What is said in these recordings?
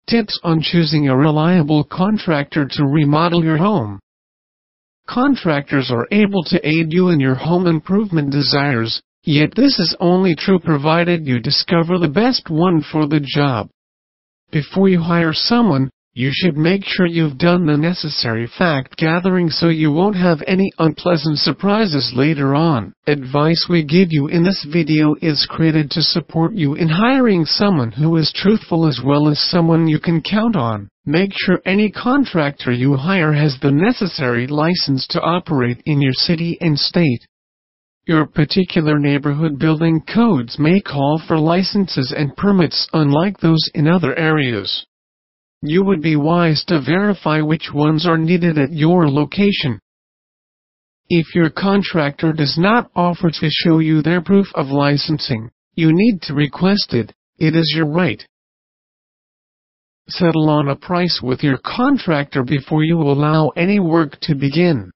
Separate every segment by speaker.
Speaker 1: Tips on choosing a reliable contractor to remodel your home. Contractors are able to aid you in your home improvement desires, yet this is only true provided you discover the best one for the job. Before you hire someone, you should make sure you've done the necessary fact gathering so you won't have any unpleasant surprises later on. Advice we give you in this video is created to support you in hiring someone who is truthful as well as someone you can count on. Make sure any contractor you hire has the necessary license to operate in your city and state. Your particular neighborhood building codes may call for licenses and permits unlike those in other areas. You would be wise to verify which ones are needed at your location. If your contractor does not offer to show you their proof of licensing, you need to request it. It is your right. Settle on a price with your contractor before you allow any work to begin.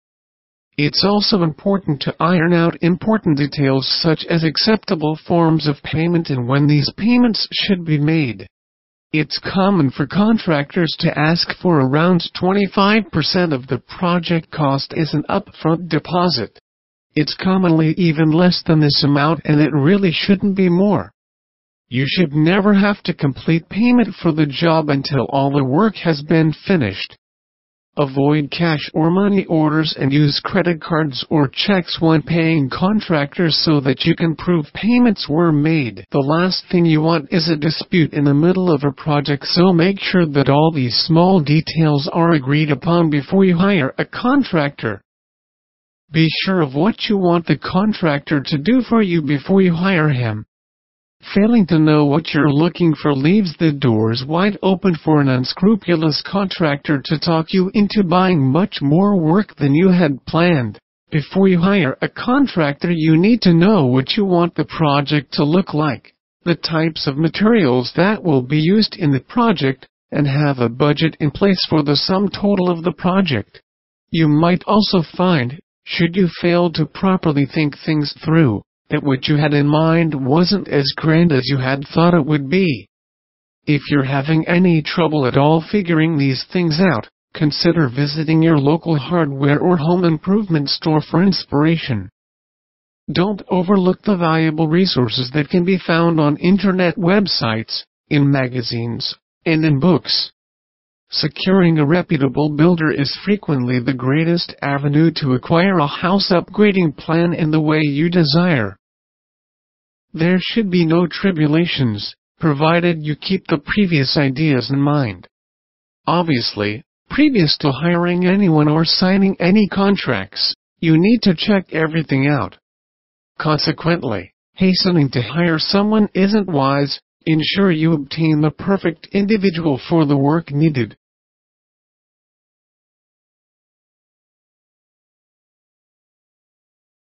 Speaker 1: It's also important to iron out important details such as acceptable forms of payment and when these payments should be made. It's common for contractors to ask for around 25% of the project cost as an upfront deposit. It's commonly even less than this amount, and it really shouldn't be more. You should never have to complete payment for the job until all the work has been finished. Avoid cash or money orders and use credit cards or checks when paying contractors so that you can prove payments were made. The last thing you want is a dispute in the middle of a project, so make sure that all these small details are agreed upon before you hire a contractor. Be sure of what you want the contractor to do for you before you hire him. Failing to know what you're looking for leaves the doors wide open for an unscrupulous contractor to talk you into buying much more work than you had planned. Before you hire a contractor, you need to know what you want the project to look like, the types of materials that will be used in the project, and have a budget in place for the sum total of the project. You might also find, should you fail to properly think things through, that what you had in mind wasn't as grand as you had thought it would be. If you're having any trouble at all figuring these things out, consider visiting your local hardware or home improvement store for inspiration. Don't overlook the valuable resources that can be found on internet websites, in magazines, and in books. Securing a reputable builder is frequently the greatest avenue to acquire a house upgrading plan in the way you desire. There should be no tribulations, provided you keep the previous ideas in mind. Obviously, previous to hiring anyone or signing any contracts, you need to check everything out. Consequently, hastening to hire someone isn't wise. Ensure you obtain the perfect individual for the work needed.